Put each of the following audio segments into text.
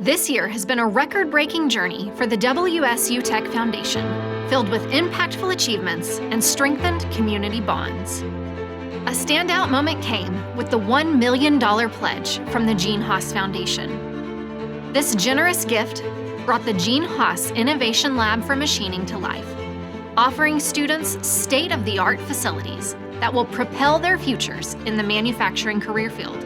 This year has been a record-breaking journey for the WSU Tech Foundation, filled with impactful achievements and strengthened community bonds. A standout moment came with the $1 million pledge from the Gene Haas Foundation. This generous gift brought the Gene Haas Innovation Lab for Machining to life, offering students state-of-the-art facilities that will propel their futures in the manufacturing career field.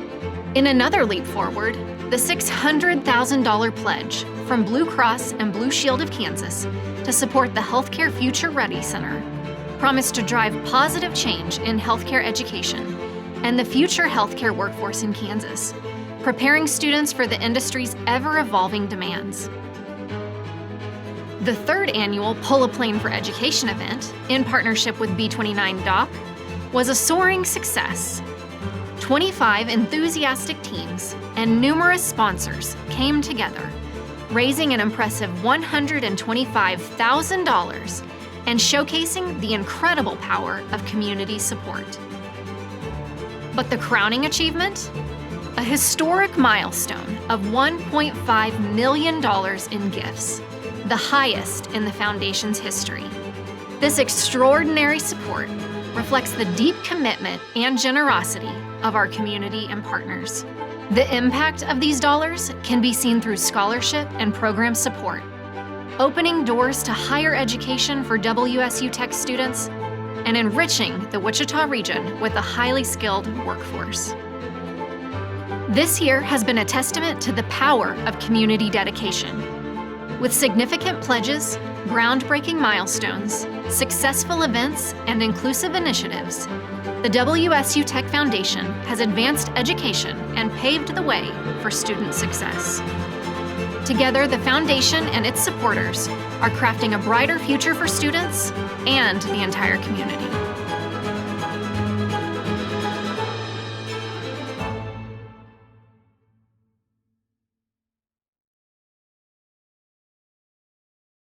In another leap forward, the $600,000 pledge from Blue Cross and Blue Shield of Kansas to support the Healthcare Future Ready Center promised to drive positive change in healthcare education and the future healthcare workforce in Kansas, preparing students for the industry's ever-evolving demands. The third annual Pull a Plane for Education event, in partnership with B29 Doc, was a soaring success. 25 enthusiastic teams and numerous sponsors came together, raising an impressive $125,000 and showcasing the incredible power of community support. But the crowning achievement? A historic milestone of $1.5 million in gifts, the highest in the Foundation's history. This extraordinary support reflects the deep commitment and generosity of our community and partners. The impact of these dollars can be seen through scholarship and program support, opening doors to higher education for WSU Tech students and enriching the Wichita region with a highly skilled workforce. This year has been a testament to the power of community dedication. With significant pledges, groundbreaking milestones, successful events, and inclusive initiatives, the WSU Tech Foundation has advanced education and paved the way for student success. Together, the Foundation and its supporters are crafting a brighter future for students and the entire community.